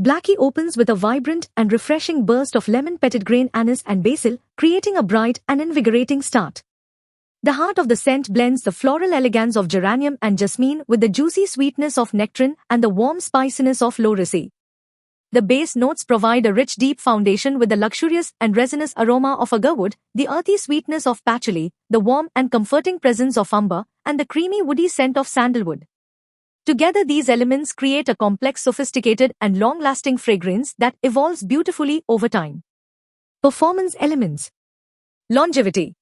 Blackie opens with a vibrant and refreshing burst of lemon petitgrain anise and basil, creating a bright and invigorating start. The heart of the scent blends the floral elegance of geranium and jasmine with the juicy sweetness of nectarine and the warm spiciness of lauricy. The base notes provide a rich deep foundation with the luxurious and resinous aroma of agarwood, the earthy sweetness of patchouli, the warm and comforting presence of umber, and the creamy woody scent of sandalwood. Together these elements create a complex, sophisticated, and long-lasting fragrance that evolves beautifully over time. Performance elements. Longevity.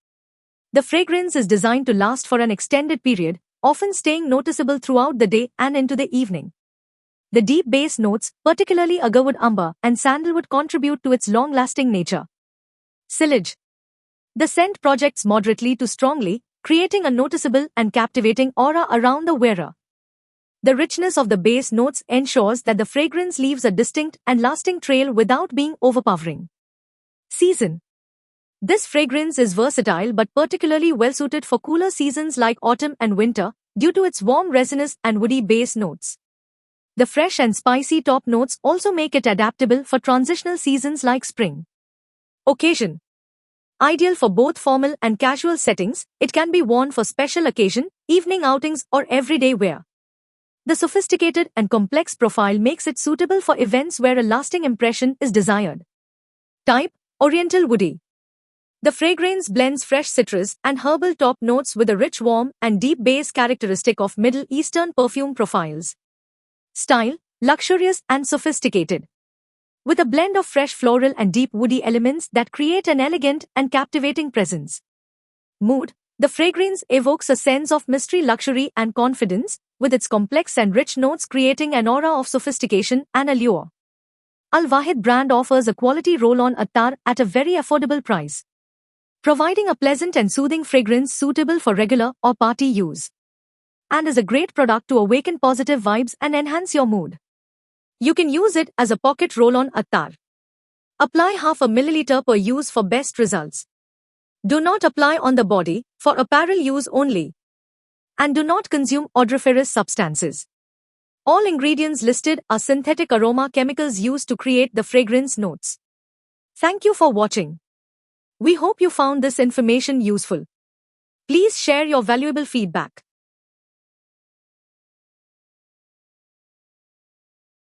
The fragrance is designed to last for an extended period, often staying noticeable throughout the day and into the evening. The deep base notes, particularly agarwood, umber, and sandalwood, contribute to its long-lasting nature. Sillage. The scent projects moderately to strongly, creating a noticeable and captivating aura around the wearer. The richness of the base notes ensures that the fragrance leaves a distinct and lasting trail without being overpowering. Season. This fragrance is versatile but particularly well-suited for cooler seasons like autumn and winter, due to its warm resinous and woody base notes. The fresh and spicy top notes also make it adaptable for transitional seasons like spring. Occasion. Ideal for both formal and casual settings, it can be worn for special occasion, evening outings, or everyday wear. The sophisticated and complex profile makes it suitable for events where a lasting impression is desired. Type: Oriental woody. The fragrance blends fresh citrus and herbal top notes with a rich warm and deep base characteristic of Middle Eastern perfume profiles. Style: luxurious and sophisticated. With a blend of fresh floral and deep woody elements that create an elegant and captivating presence. Mood: the fragrance evokes a sense of mystery, luxury, and confidence, with its complex and rich notes creating an aura of sophistication and allure. Al Wahid brand offers a quality roll-on attar at a very affordable price, providing a pleasant and soothing fragrance suitable for regular or party use, and is a great product to awaken positive vibes and enhance your mood. You can use it as a pocket roll-on attar. Apply half a milliliter per use for best results. Do not apply on the body, for apparel use only. And do not consume odoriferous substances. All ingredients listed are synthetic aroma chemicals used to create the fragrance notes. Thank you for watching. We hope you found this information useful. Please share your valuable feedback.